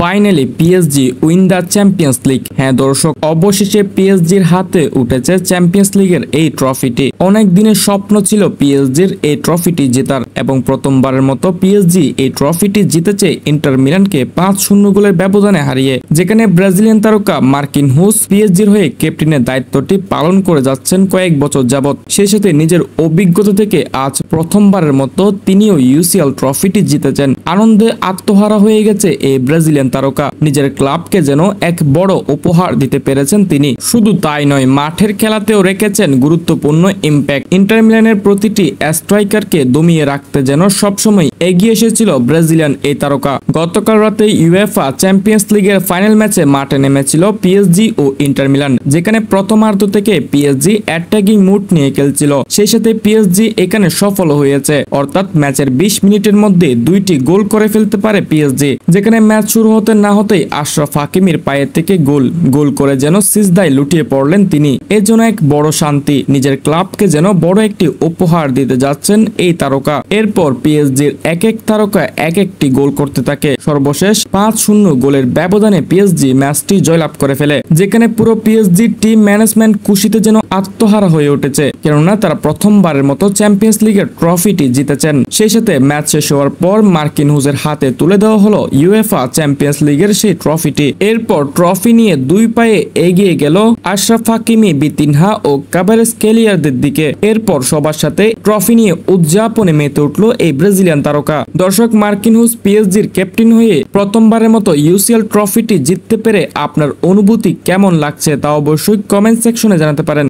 Finally PSG win the champions league. হ্যাঁ দর্শক, অবশেষে পিএসজির হাতে উঠেছে চ্যাম্পিয়ন্স লিগের এই ট্রফিটি। অনেক দিনের স্বপ্ন ছিল পিএসজির এই ট্রফিটি জেতার এবং প্রথমবারের মতো পিএসজি এই ট্রফিটি জিতেছে ইন্টার মিলানকে 5-0 গোলের ব্যবধানে হারিয়ে। যেখানে ব্রাজিলিয়ান তারকা মার্কিনহুস পিএসজির হয়ে ক্যাপ্টেনের দায়িত্বটি পালন করে যাচ্ছেন কয়েক বছর যাবত। সেই সাথে নিজের অভিজ্ঞতা থেকে আজ প্রথমবারের মতো তিনিও ইউসিএল ট্রফিটি জিতেছেন। আনন্দে আত্মহারা হয়ে গেছে এই ব্রাজিলিয়ান তারকা। নিজের ক্লাবকে যেন এক বড় উপহার দিতে পেরেছেন তিনি। শুধু তাই নয়, মাঠের খেলাতেও রেখেছেন গুরুত্বপূর্ণ ইম্প্যাক্ট। ইন্টার মিলানের প্রতিটি স্ট্রাইকারকে দমিয়ে রাখতে যেন সবসময় এগিয়ে এসেছিল ব্রাজিলিয়ান এই তারকা। গতকাল রাতে ইউএফা চ্যাম্পিয়ন্স লিগের ফাইনাল ম্যাচে মাঠে নেমেছিল পিএসজি ও ইন্টার মিলান, যেখানে প্রথমার্ধ থেকে পিএসজি অ্যাটাকিং মুড নিয়ে খেলছিল। সেই সাথে পিএসজি এখানে সফল হয়েছে, অর্থাৎ ম্যাচের 20 মিনিটের মধ্যে 2টি গোল করে ফেলতে পারে পিএসজি। যেখানে ম্যাচ শুরু হতে না হতেই আশরাফ হাকিমির পায়ের থেকে গোল করে যেন সিজদায় লুটিয়ে পড়লেন তিনি। এর জন্য এক বড় শান্তি। নিজের ক্লাবকে যেন বড় একটি উপহার দিতে যাচ্ছেন এই তারকা। এরপর পিএসজির এক এক তারকা এক একটি গোল করতে থাকে। সর্বশেষ 5-0 গোলের ব্যবধানে পিএসজি ম্যাচটি জয়লাভ করে ফেলে। যেখানে পুরো পিএসজি টিম ম্যানেজমেন্ট খুশিতে যেন আত্মহারা হয়ে উঠেছে, কেননা তারা প্রথমবারের মতো চ্যাম্পিয়ন্স লিগের ট্রফিটি জিতেছেন। সেই সাথে ম্যাচ শেষ হওয়ার পর মার্কিনহুসের হাতে তুলে দেওয়া হলো ইউএফা চ্যাম্পিয়ন্স লিগের সেই ট্রফিটি। এরপর ট্রফি নিয়ে 2 পায়ে এগিয়ে গেল আশরাফ হাকিমি, বিতিনহা ও কাভারেজখেলিয়ারদের দিকে। এরপর সবার সাথে ট্রফি নিয়ে উদযাপনে মেতে উঠল এই ব্রাজিলিয়ান তারকা। দর্শক, মার্কিনহুস পিএসজির ক্যাপ্টেন হয়ে প্রথমবারের মতো ইউসিএল ট্রফিটি জিততে পেরে আপনার অনুভূতি কেমন লাগছে তা অবশ্যই কমেন্ট সেকশনে জানাতে পারেন।